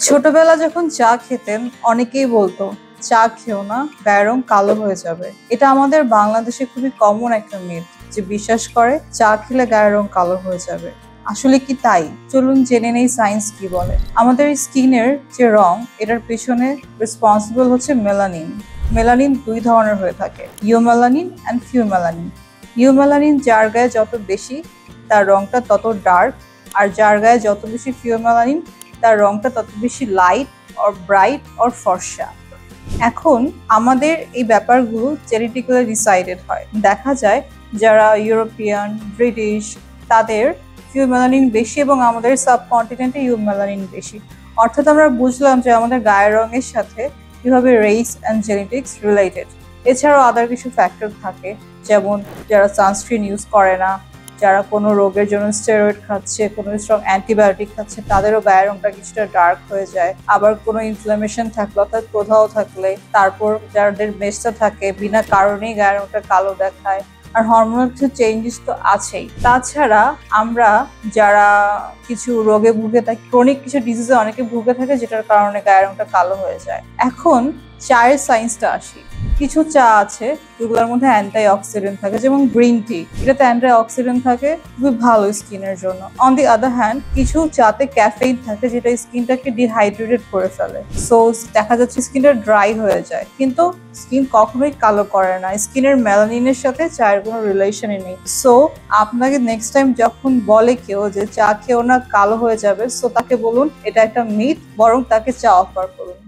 ছোটবেলা যখন চা খেতেন অনেকেই বলতো চা খেও না, গায়ের রং কালো হয়ে যাবে। এটা আমাদের বাংলাদেশে খুবই কমন একটা মিথ যে বিশ্বাস করে চা খেলে গায়ের রং কালো হয়ে যাবে। আসলে কি তাই? চলুন জেনে নেই সায়েন্স কি বলে। আমাদের স্কিনের যে রং, এটার পেছনে রেসপন্সিবল হচ্ছে মেলানিন। মেলানিন দুই ধরনের হয়ে থাকে, ইউমেলানিন অ্যান্ড ফিউমেলানিন। ইউমেলানিন যার গায়ে যত বেশি তার রংটা তত ডার্ক, আর যার গায়ে যত বেশি ফিউমেলানিন তার রংটা তত বেশি লাইট অর ব্রাইট অর ফর্সা। এখন আমাদের এই ব্যাপারগুলো জেনেটিক্যালি ডিসাইডেড হয়। দেখা যায় যারা ইউরোপিয়ান, ব্রিটিশ, তাদের ফিউমেলানিন বেশি এবং আমাদের সাবকন্টিনেন্টে ইউমেলানিন বেশি। অর্থাৎ আমরা বুঝলাম যে আমাদের গায়ের রঙের সাথে কিভাবে রেস অ্যান্ড জেনেটিক্স রিলেটেড। এছাড়াও আদার কিছু ফ্যাক্টর থাকে, যেমন যারা সানস্ক্রিন ইউজ করে না, যারা কোনো রোগের জন্য স্টেরয়েড খাচ্ছে, কোনো স্ট্রং অ্যান্টিবায়োটিক খাচ্ছে, তাদেরও গায়ের রংটা কিছুটা ডার্ক হয়ে যায়। আবার কোনো ইনফ্লামেশন থাকলে, অর্থাৎ কোথাও থাকলে, তারপর যাদের মেস্তা থাকে বিনা কারণেই গায়ের রংটা কালো দেখায়। আর হরমোনাল কিছু চেঞ্জেস তো আছেই। তাছাড়া আমরা যারা কিছু রোগে ভুগে থাকি, ক্রনিক কিছু ডিজিজে অনেকে ভুগে থাকে, যেটার কারণে গায়ের রংটা কালো হয়ে যায়। এখন চায়ের সায়েন্সটা আসি। কিছু চা আছে যেগুলোর মধ্যে অ্যান্টি অক্সিডেন্ট থাকে, যেমন গ্রিন টি, এটাতে অ্যান্টি অক্সিডেন্ট থাকে, খুবই ভালো স্কিনের জন্য। অন দি আদার হ্যান্ড কিছু চাতে ক্যাফেইন থাকে যেটা স্কিনটাকে ডিহাইড্রেটেড করে ফেলে, সো দেখা যাচ্ছে স্কিনটা ড্রাই হয়ে যায়। কিন্তু স্কিন কখনোই কালো করে না, স্কিনের মেলানিনের সাথে চায়ের কোনো রিলেশনই নেই। সো আপনাকে নেক্সট টাইম যখন বলে কেউ যে চা খেও না কালো হয়ে যাবে, সো তাকে বলুন এটা একটা মিথ, বরং তাকে চা অফার করুন।